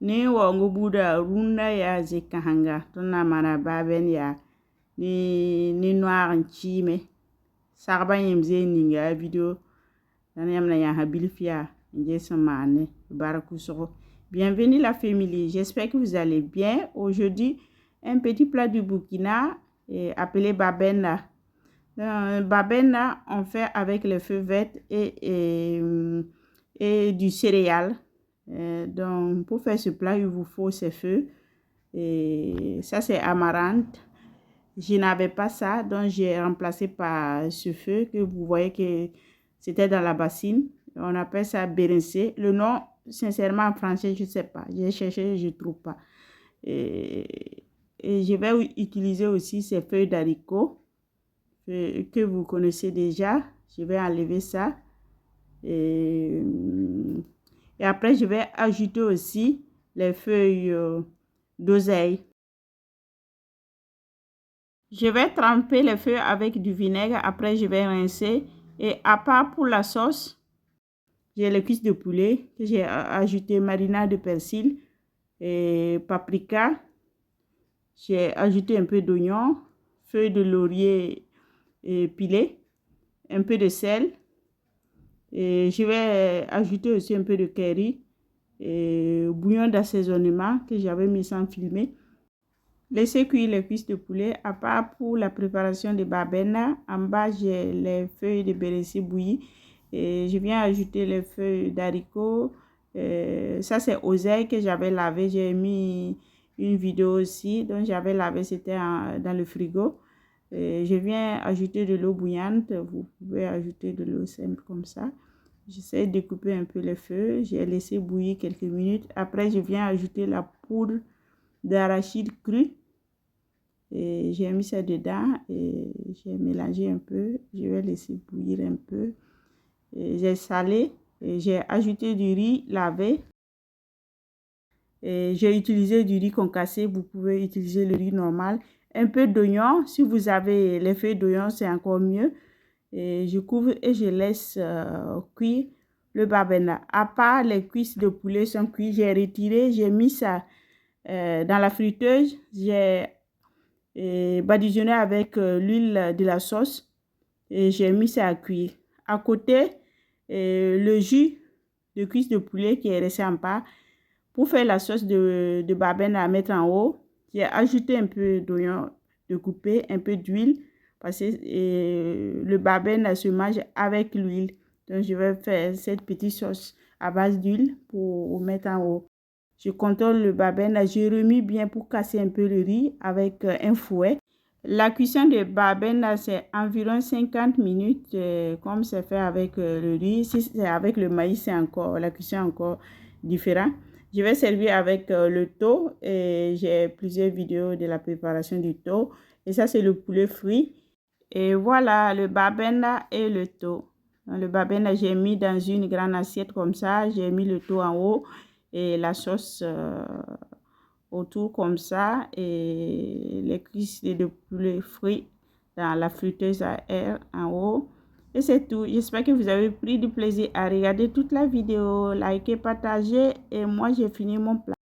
ni wongo buda runda ya zekahanga tona mana baben ya ni noir nchime sarba yimze ninga video dan yamna ya habilifia ngesamane barakuso. Bienvenue la famille, j'espère que vous allez bien. Aujourd'hui, un petit plat du Burkina appelé babena. Babena, on fait avec le feu vert et du céréal. Donc, pour faire ce plat, il vous faut ces feux. Et ça, c'est amaranth. Je n'avais pas ça, donc j'ai remplacé par ce feu que vous voyez que c'était dans la bassine. On appelle ça bérencé. Le nom, sincèrement, en français, je ne sais pas. J'ai cherché, je ne trouve pas. Et je vais utiliser aussi ces feuilles d'haricots que vous connaissez déjà. Je vais enlever ça. Et après, je vais ajouter aussi les feuilles d'oseille. Je vais tremper les feuilles avec du vinaigre. Après, je vais rincer. Et à part pour la sauce, j'ai les cuisses de poulet que j'ai ajouté marinade de persil et paprika. J'ai ajouté un peu d'oignon, feuilles de laurier pilées, un peu de sel. Et je vais ajouter aussi un peu de curry et bouillon d'assaisonnement que j'avais mis sans filmer. Laissez cuire les cuisses de poulet. À part pour la préparation de babena, en bas j'ai les feuilles de bérécé bouillies. Et je viens ajouter les feuilles d'haricots. Ça c'est oseille que j'avais lavé. J'ai mis une vidéo aussi. Donc j'avais lavé, c'était dans le frigo. Et je viens ajouter de l'eau bouillante. Vous pouvez ajouter de l'eau simple comme ça. J'essaie de couper un peu les feuilles. J'ai laissé bouillir quelques minutes. Après je viens ajouter la poudre d'arachide cru. Et j'ai mis ça dedans et j'ai mélangé un peu. Je vais laisser bouillir un peu. J'ai salé et j'ai ajouté du riz lavé. J'ai utilisé du riz concassé. Vous pouvez utiliser le riz normal. Un peu d'oignon. Si vous avez les feuilles d'oignon, c'est encore mieux. Et je couvre et je laisse cuire le babena. À part les cuisses de poulet sont cuites, j'ai retiré. J'ai mis ça dans la friteuse. J'ai badigeonné avec l'huile de la sauce et j'ai mis ça à cuire. À côté, le jus de cuisse de poulet qui est resté en part. Pour faire la sauce de babene à mettre en haut, j'ai ajouté un peu d'oignon découpé, un peu d'huile parce que le babene se mange avec l'huile. Donc, je vais faire cette petite sauce à base d'huile pour mettre en haut. Je contrôle le babene, je remue bien pour casser un peu le riz avec un fouet. La cuisson de babene, c'est environ 50 minutes, comme c'est fait avec le riz. Si c'est avec le maïs, c'est encore, la cuisson est encore différente. Je vais servir avec le thon et j'ai plusieurs vidéos de la préparation du thon. Et ça, c'est le poulet frit. Et voilà, le babene et le thon. Le babene, j'ai mis dans une grande assiette comme ça. J'ai mis le thon en haut et la sauce autour comme ça et les cuisses de poulet frit dans la friteuse à air en haut. Et c'est tout. J'espère que vous avez pris du plaisir à regarder toute la vidéo. Likez, partagez et moi j'ai fini mon plat.